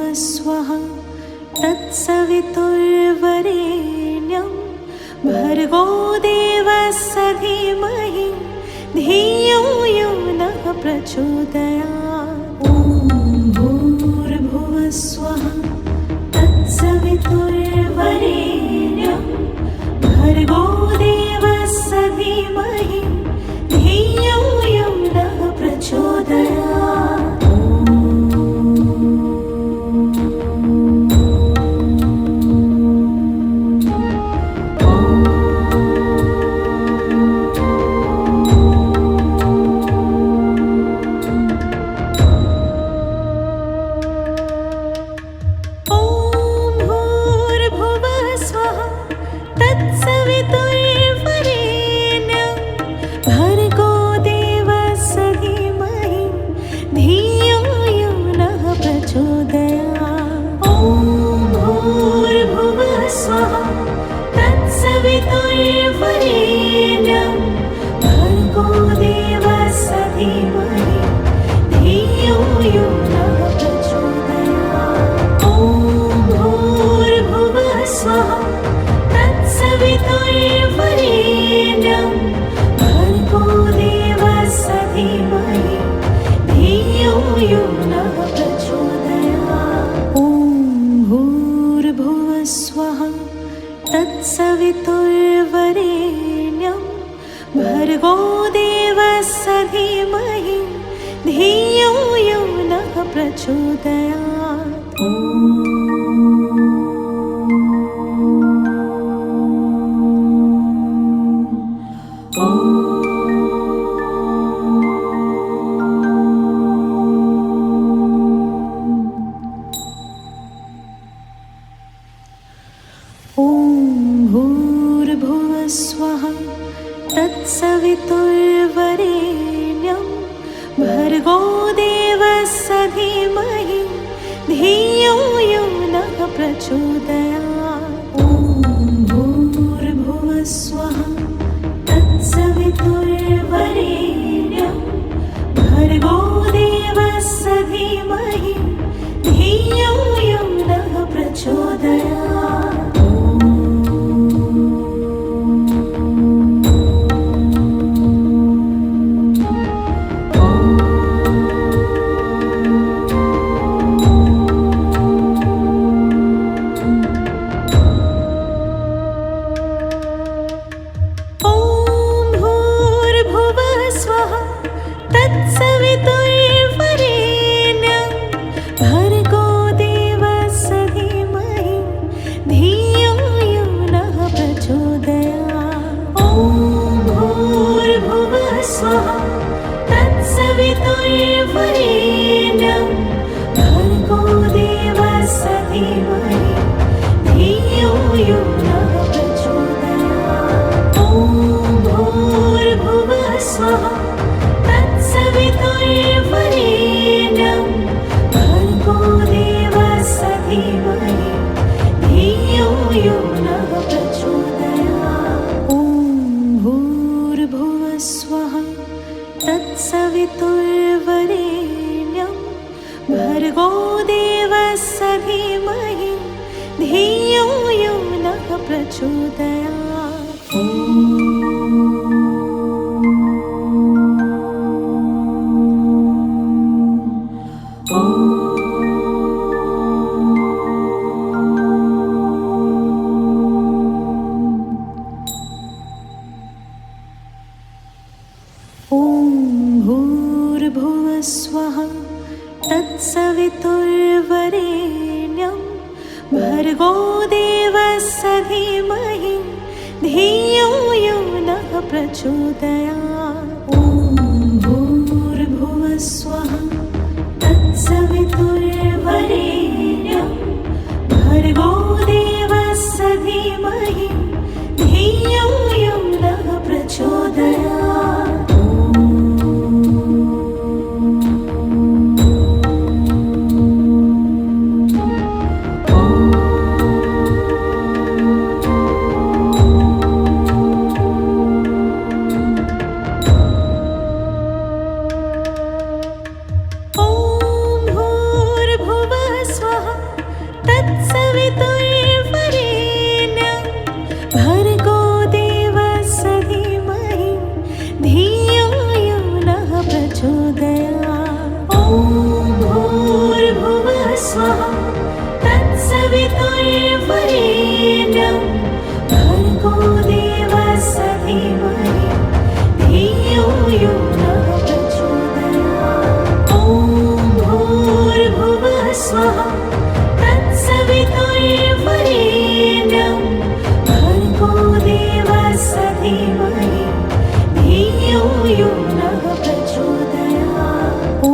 भूर्भुवस्वः तत्सवितुर्वरेण्यं भर्गो देवस्य धीमहि धियो यो नः प्रचोदयात्। ॐ भूर्भुवस्वः तत्सवितुर्वरेण्यं भर्गो देवस्य धीमहि धियो यो नः प्रचोदयात्। तत्सवितुर्वरेण्यं भर्गो देवस्य धीमहि धियो यो नः प्रचोदयात्। भूर्भुवस्वः तत्सवितुर्वरेण्यं भर्गो देवस्य धीमहि धियो यो नः प्रचोदयात्। ॐ भूर्भुवस्वः तत्सवितुर्वरेण्यं भर्गो देवस्य धीमहि धियो यो नः प्रचोदयात्। तत्सवितुर्वरेण्यं भर्गो देवस्य धीमहि धियो यो नः प्रचोदयात्। भूर्भुवस्वः तत्सवितुर्वरेण्यं भर्गो देवस्य धीमहि धियो यो नः प्रचोदयात्। ॐ भूर्भुवस्वः तत्सवितुर्वरेण्यं भर्गो देवस्य धीमहि धियो यो नः प्रचोदयात्। ॐ वरेण्यं भर्गो देवस्य धीमहि धियो यो नः प्रचोदयात्। ॐ भूर्भुवः स्वः तत्सवितुर्वरेण्यं भर्गो देवस्य धीमहि धियो यो नः प्रचोदयात्। ॐ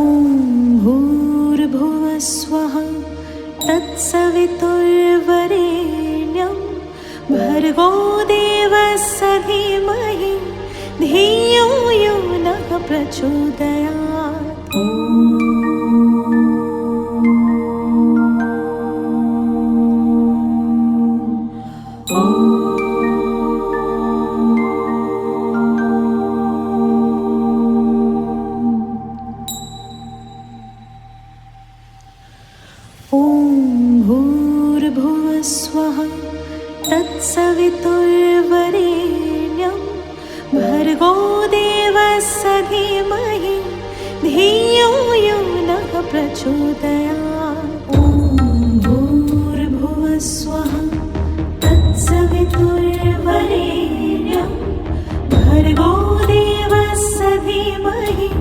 भूर्भुवः स्वः तत्सवितुर्वरेण्यं भर्गो देवस्य धीमहि धियो यो नः प्रचोदयात्। ॐ भूर्भुवः स्वः तत्सवितुर्वरेण्यं भर्गो देवस्य धीमहि धियो यो नः प्रचोदयात्। ॐ भूर्भुवः स्वः तत्सवितुर्वरेण्यं भर्गो देवस्य धीमहि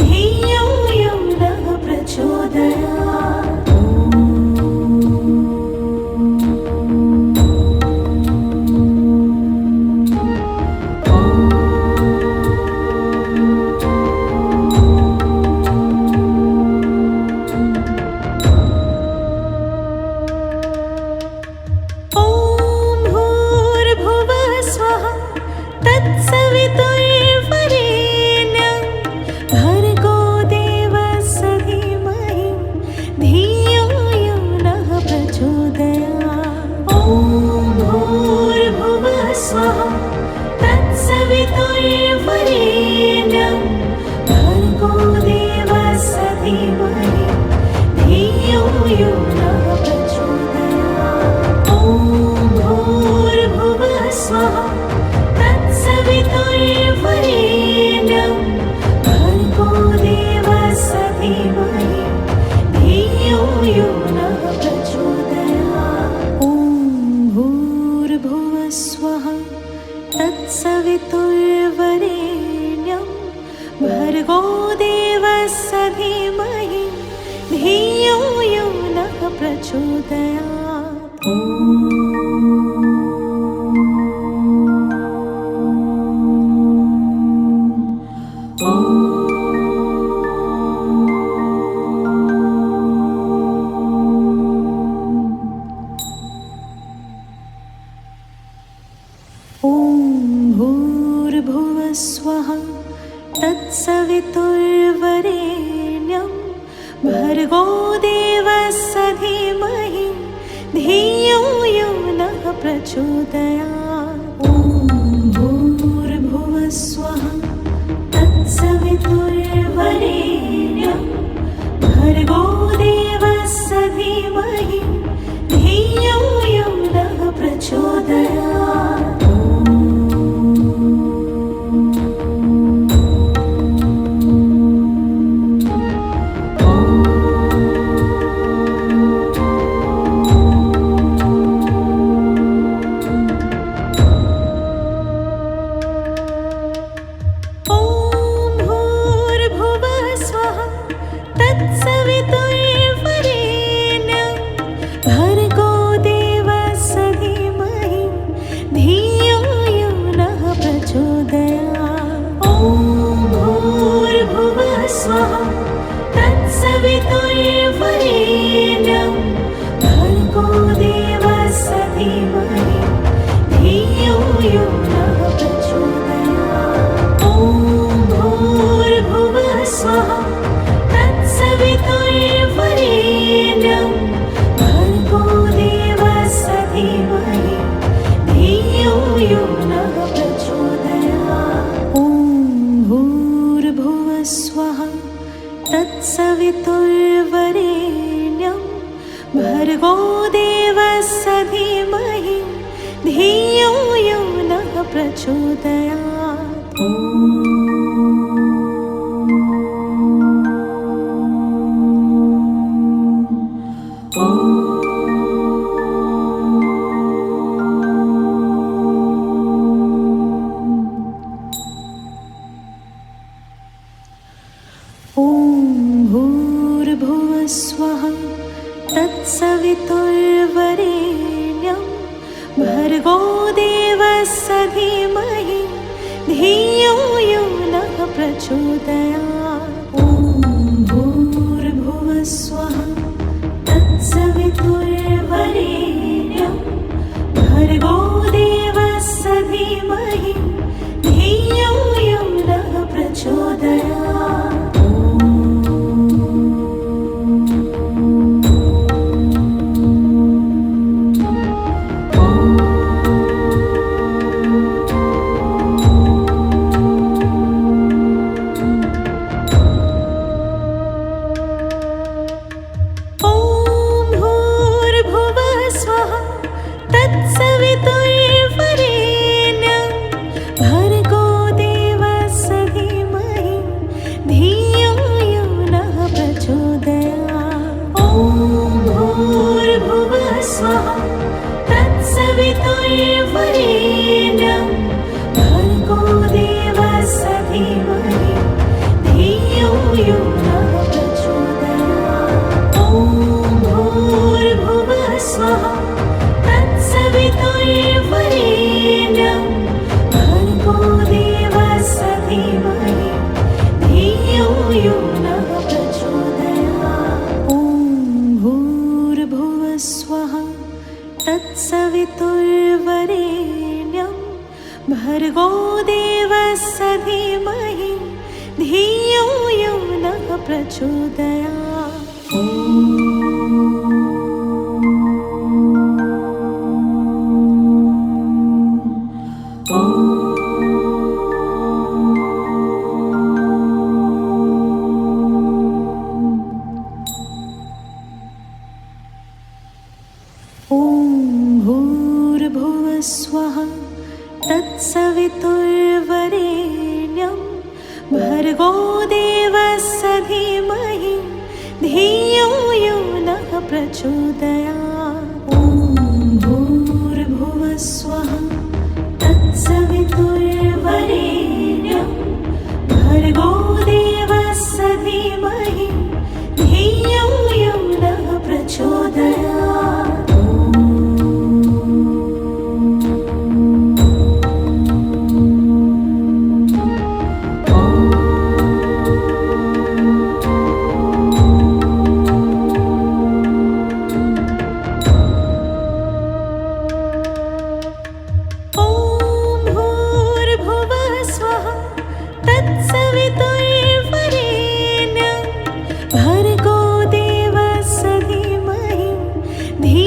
धियो यो नः प्रचोदयात्। तत्सवितुर्वरेण्यं भर्गो देवस्य धीमहि धियो यो नः प्रचोदयात्। ॐ भूर्भुवः स्वः तत्सवितुर्वरेण्यं भर्गो देवस्य धीमहि धियो यो नः प्रचोदयात्। ॐ भूर्भुवः स्वः तत्सवितुर्वरेण्यं भर्गो देवस्य धीमहि धियो यो नः प्रचोदयात्। ॐ भूर्भुवः स्वः तत्सवितुर्वरेण्यं भर्गो देवस्य धीमहि धियो यो नः प्रचोदयात्। ॐ भूर्भुवः स्वः तत्सवितुर्वरेण्यं भर्गो देवस्य धीमहि धियो यो नः प्रचोदयात्। तत्सवितुर्वरेण्यं भर्गो देवस्य धीमहि धियो यो नः प्रचोदयात्। ॐ भूर्भुवः स्वः तत्सवितुर्वरेण्यं भर्गो देवस्य धीमहि धियो यो नः प्रचोदयात्। ॐ भूर्भुवः स्वः तत्सवितुर्वरेण्यं भर्गो देवस्य धीमहि धियो यो नः प्रचोदयात्। तत्सवितुर्वरेण्यं भर्गो देवस्य धीमहि धियो यो नः प्रचोदयात्। ॐ भूर्भुवः स्वः तत्सवितुर्वरेण्यं भर्गो देवस्य धीमहि धियो यो नः प्रचोदयात्। ॐ भूर्भुवः स्वः तत्सवितुर्वरेण्यं भर्गो देवस्य धीमहि धियो यो नः प्रचोदयात्। स्वः तत्सवितुर्वरेण्यं भर्गो देवस्य धीमहि धियो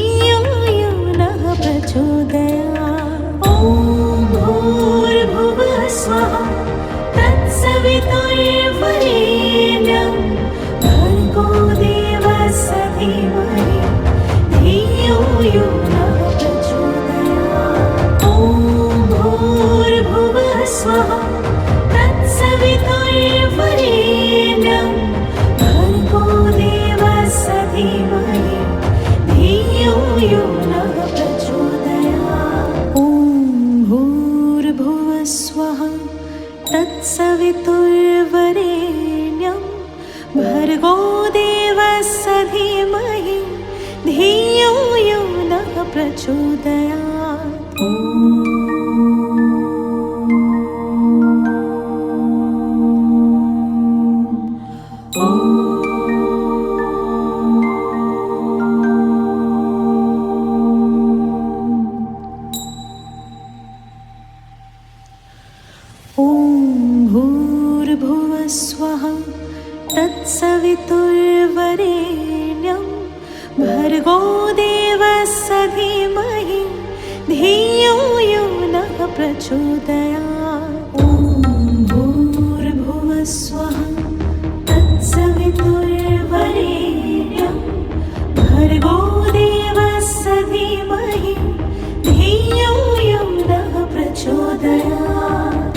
यो नः प्रचोदयात्। ॐ भूर्भुवः स्वः तत्सवितुर्वरेण्यं भर्गो देवस्य धीमहि धियो यो नः प्रचोदयात्। तत्सवितुर्वरेण्यं भर्गो देवस्य धीमहि धियो यो नः प्रचोदयात्। भूर्भुवः स्वः तत्सवितुर्वरेण्यं भर्गो देवस्य धीमहि धियो यो नः प्रचोदयात्। ॐ भूर्भुवः स्वः तत्सवितुर्वरेण्यं भर्गो देवस्य धीमहि धियो यो नः प्रचोदयात्।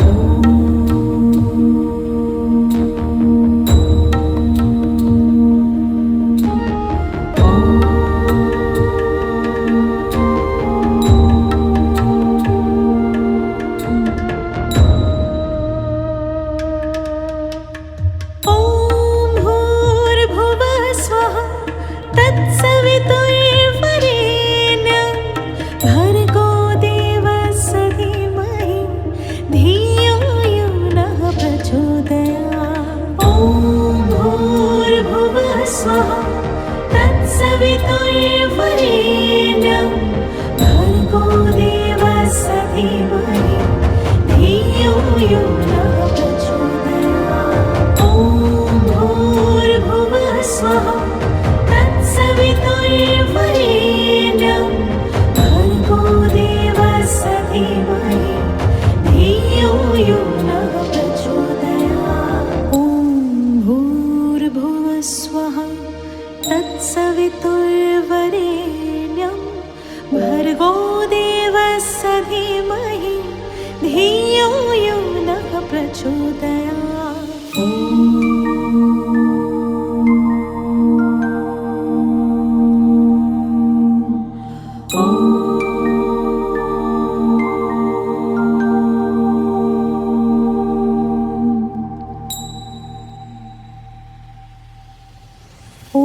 ॐ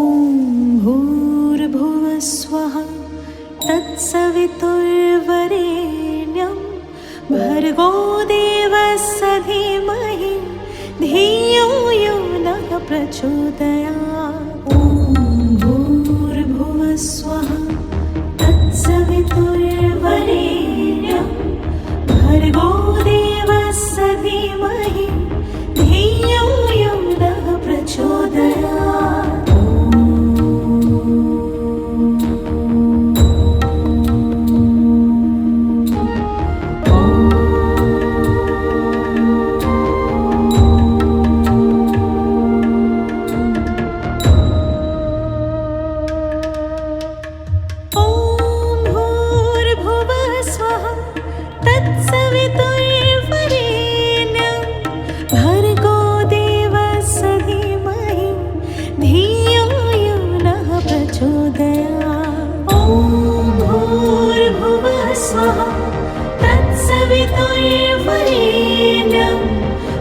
भूर्भुवः स्वः तत्सवितुर्वरेण्यं भर्गो देवस्य धीमहि धियो यो नः प्रचोदयात्। ॐ भूर्भुवः स्वः तत्सवितुर्वरेण्यं भर्गो देवस्य धीमहि धियो यो नः प्रचोदयात्। तत्सवितुर्वरेण्यं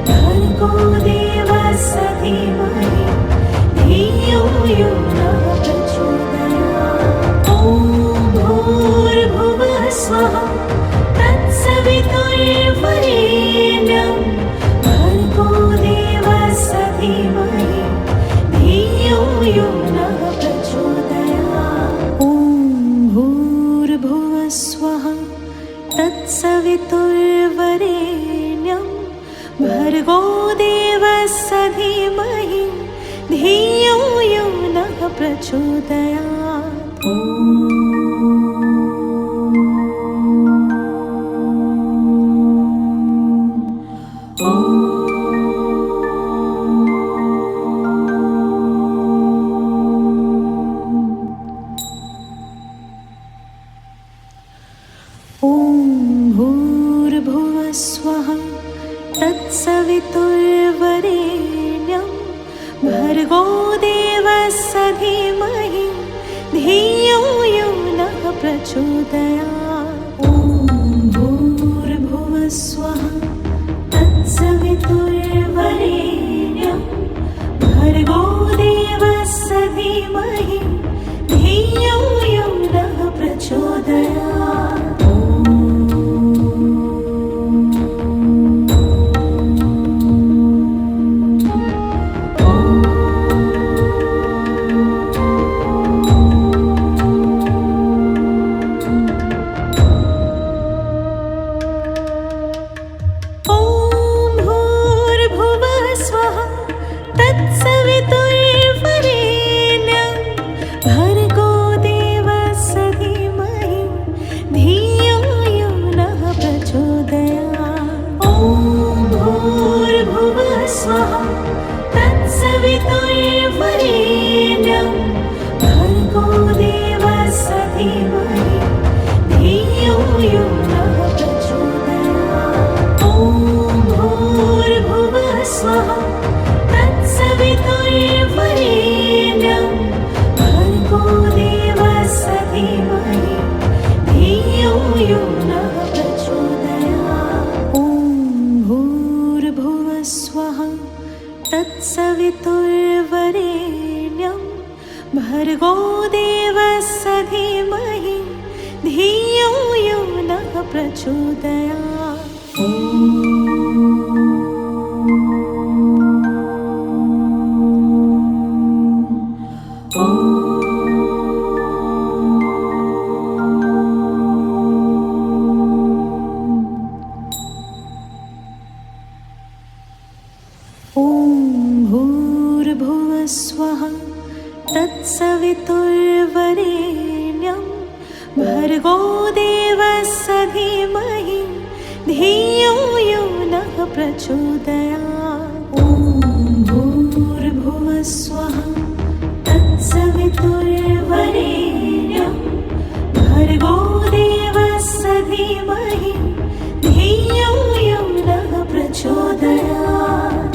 भर्गो देवस्य धीमहि धियो यो नः प्रचोदयात्। स्वः तत्सवितुर्वरेण्यं भर्गो देवस्य धीमहि धियो यो नः प्रचोदयात्। ॐ भूर्भुवः स्वः तत्सवितुर्वरेण्यं भर्गो देवस्य धीमहि धियो यो नः प्रचोदयात्। तत्सवितुर्वरेण्यं भर्गो देवस्य धीमहि धियो यो नः प्रचोदयात्। स्वः तत्सवितुर्वरेण्यं भर्गो देवस्य धीमहि धियो यो नः प्रचोदयात्। ॐ भूर्भुवः स्वः तत्सवितुर्वरेण्यं भर्गो देवस्य धीमहि धियो यो नः प्रचोदयात्।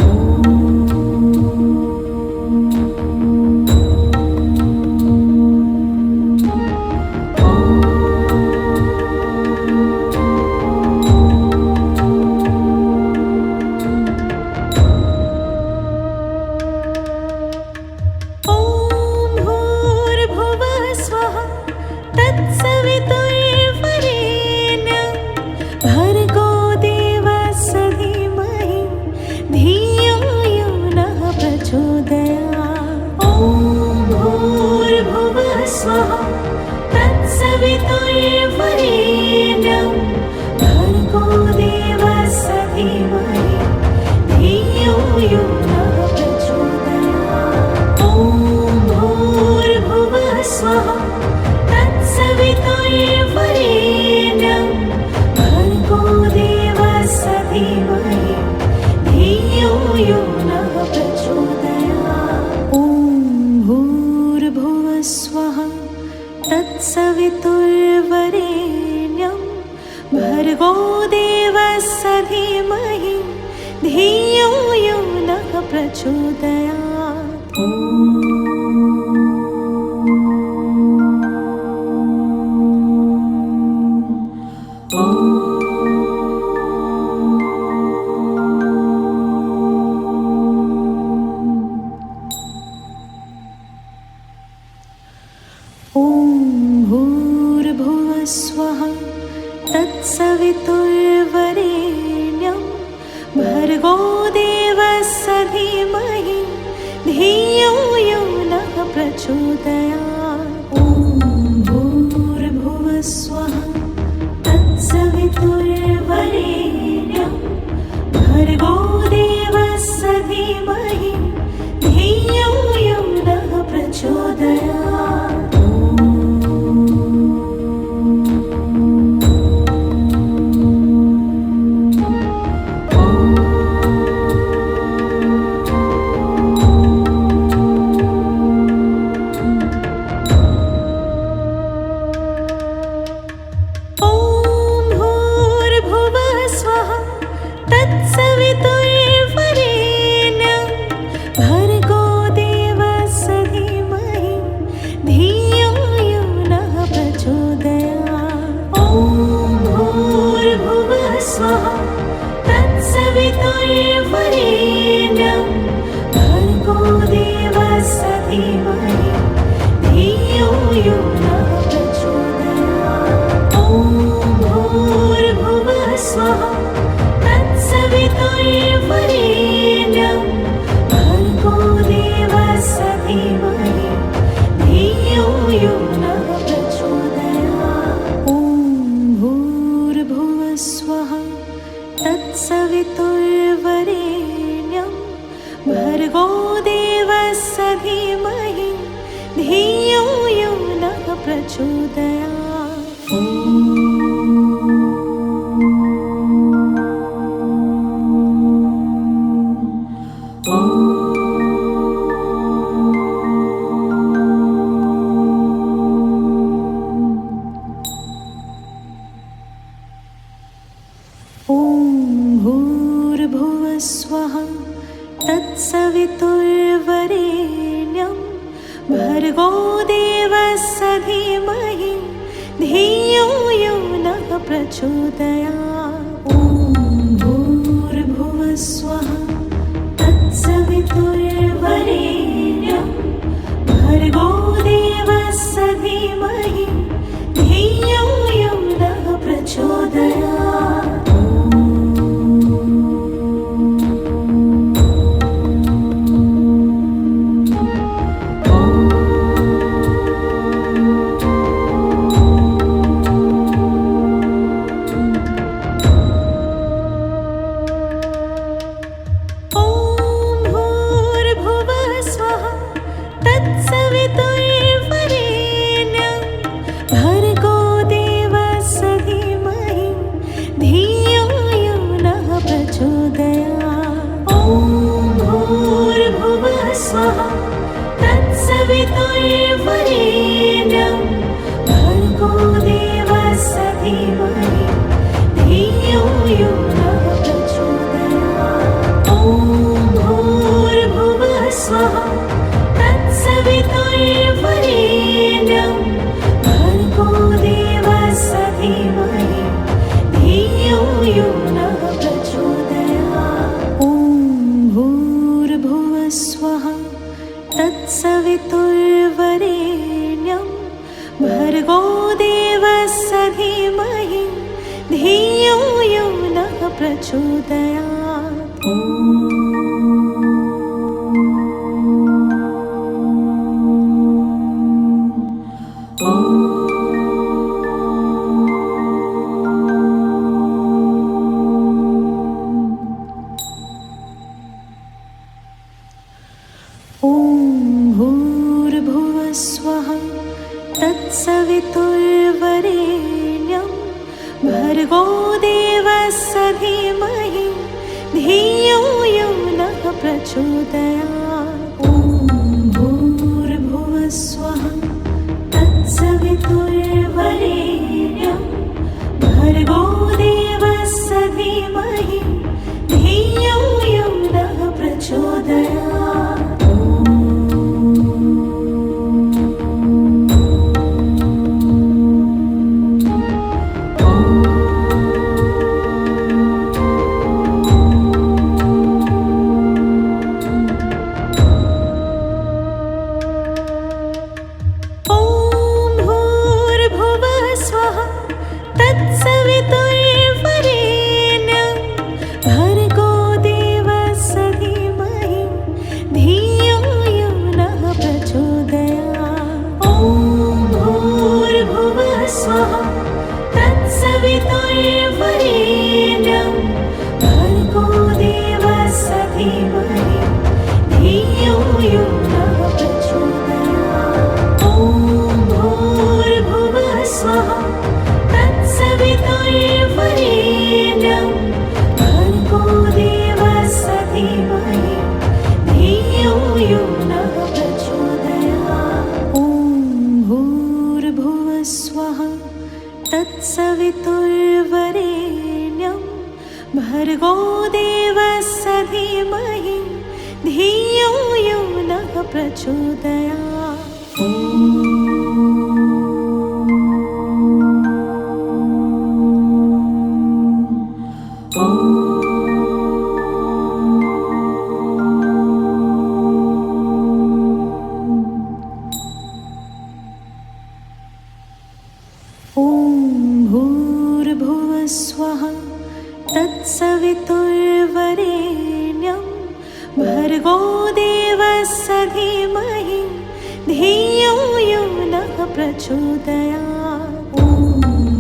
प्रचोदयात्। ॐ भूर्भुवः स्वः तत्सवितुर्वरेण्यं भर्गो देवस्य धीमहि धियो यो नः प्रचोदयात्। ॐ भूर्भुवः स्वः तत्सवितुर्वरेण्यं भर्गो देवस्य धीमहि धियो यो नः प्रचोदयात्। तत्सवितुर्वरेण्यं भर्गो देवस्य धीमहि धियो यो नः प्रचोदयात्। ॐ भूर्भुवः स्वः तत्सवितुर्वरेण्यं भर्गो देवस्य धीमहि धियो यो नः प्रचोदयात्। ॐ भूर्भुवः स्वः तत्सवितुर्वरेण्यं भर्गो देवस्य धीमहि धियो यो नः प्रचोदयात्। ॐ भूर्भुवः स्वः तत्सवितुर्वरेण्यं भर्गो देवस्य धीमहि धियो यो नः प्रचोदयात्। ॐ भूर्भुवः स्वः तत्सवितुर्वरेण्यं भर्गो देवस्य धीमहि धियो यो नः प्रचोदयात्। तत्सवितुर्वरेण्यं भर्गो देवस्य धीमहि धियो यो नः प्रचोदयात्। ॐ भूर्भुवः स्वः तत्सवितुर्वरेण्यं भर्गो देवस्य धीमहि धियो यो नः प्रचोदयात्। ॐ भूर्भुवः स्वः तत्सवितुर्वरेण्यं भर्गो देवस्य धीमहि धियो यो नः प्रचोदयात्। ॐ भूर्भुवः स्वः तत्सवितुर्वरेण्यं भर्गो देवस्य धीमहि धियो यो नः प्रचोदयात्। ॐ भूर्भुवः स्वः तत्सवितुर्वरेण्यं भर्गो देवस्य धीमहि धियो यो नः प्रचोदयात्। यो नः प्रचोदयात्। ॐ भूर्भुवः स्वः तत्सवितुर्वरेण्यं भर्गो देवस्य धीमहि धियो यो नः प्रचोदयात्। ॐ भूर्भुवः स्वः तत्सवितुर्वरेण्यं भर्गो देवस्य धीमहि धियो यो नः प्रचोदयात्। ॐ भूर्भुवः स्वः तत्सवितुर्वरेण्यं भर्गो देवस्य धीमहि धियो यो नः प्रचोदयात्। ॐ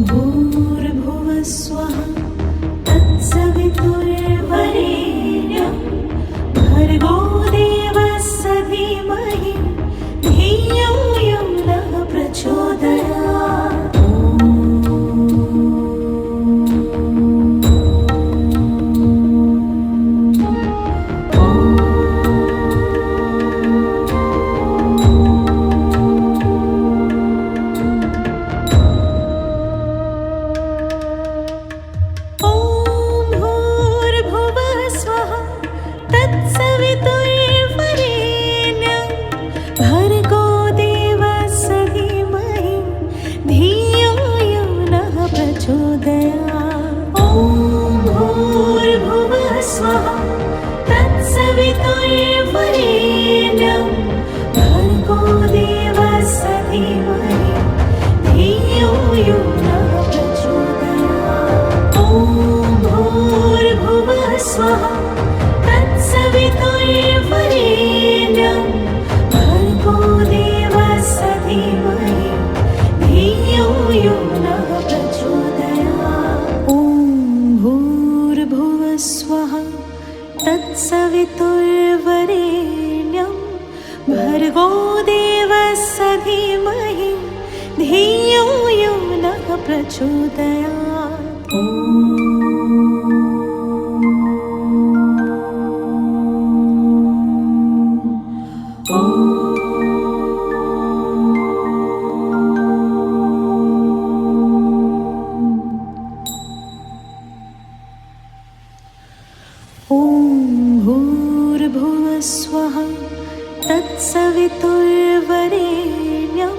भूर्भुवः स्वः तत्सवितुर्वरेण्यं भर्गो देवस्य धीमहि धियो यो नः प्रचोदयात्। तत्सवितुर्वरेण्यं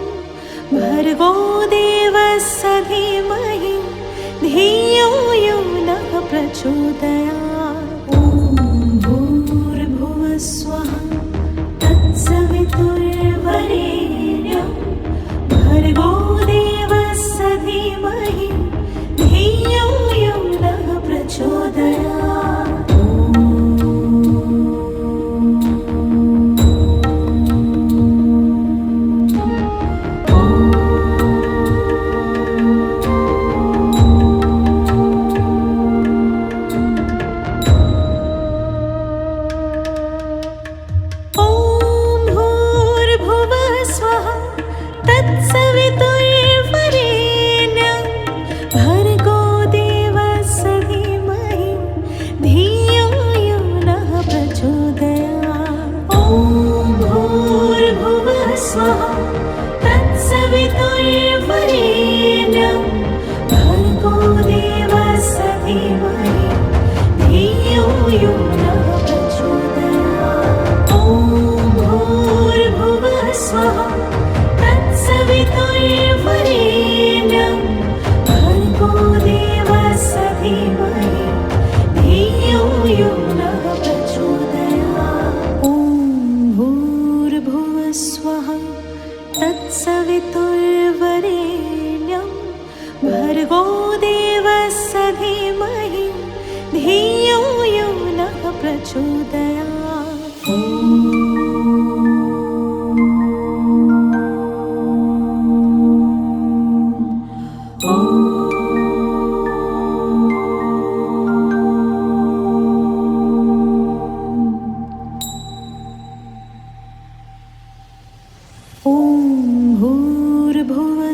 भर्गो देवस्य धीमहि धियो यो नः प्रचोदयात्। भूर्भुवः स्वः तत्सवितुर्वरेण्यं भर्गो देवस्य धीमहि धियो यो नः प्रचोदयात्। ॐ भूर्भुवः स्वः तत्सवितुर्वरेण्यं भर्गो देवस्य धीमहि धियो यो नः प्रचोदयात्।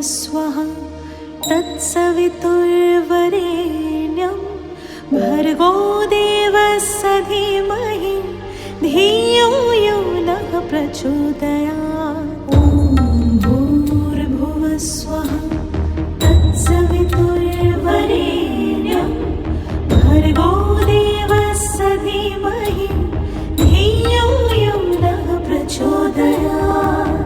स्वः तत्सवितुर्वरेण्यं भर्गो देवस्य धीमहि धियो यो नः प्रचोदयात्। ॐ भूर्भुवः स्वः तत्सवितुर्वरेण्यं भर्गो देवस्य धीमहि धियो यो नः प्रचोदयात्।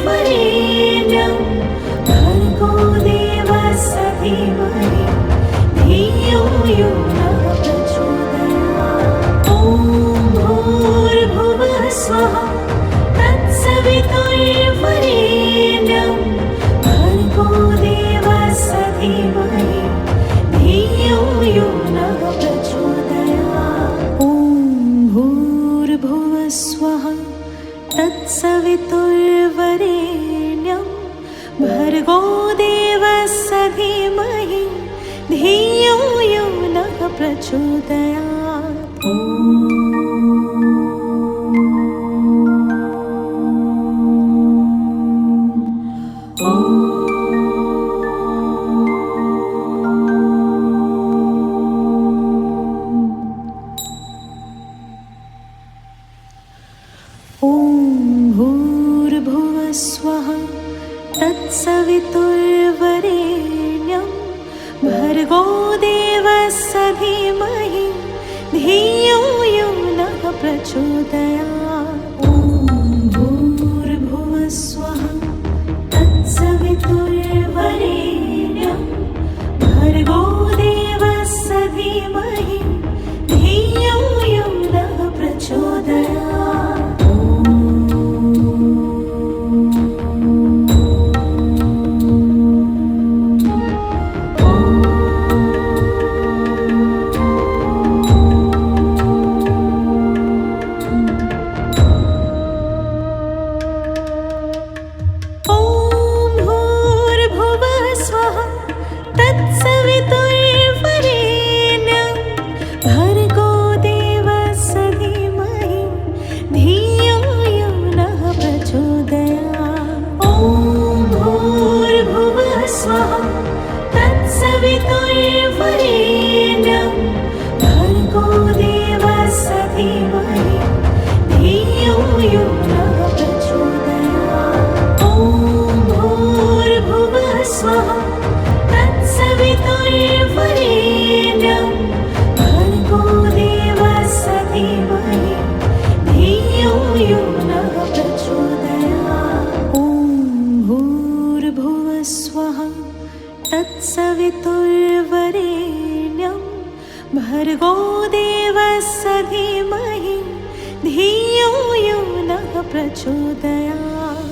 तत्सवितुर्वरेण्यं भर्गो देवस्य धीमहि धियो यो नः प्रचोदयात्। ॐ भूर्भुवः स्वः तत्सवितुर्वरेण्यं भर्गो देवस्य धीमहि धियो यो नः प्रचोदयात्। ॐ भूर्भुवः स्वः तत्सवितुर्वरेण्यं भर्गो देवस्य धीमहि धियो यो नः प्रचोदयात्। ॐ भूर्भुवः स्वः तत्सवितुर्वरेण्यं भर्गो देवस्य धीमहि धियो यो नः प्रचोदयात्। ॐ भूर्भुवः स्वः तत्सवितुर्वरेण्यं भर्गो देवस्य धीमहि धियो यो नः प्रचोदयात्। तत्सवितुर्वरेण्यं भर्गो देवस्य धीमहि धियो यो नः प्रचोदयात्।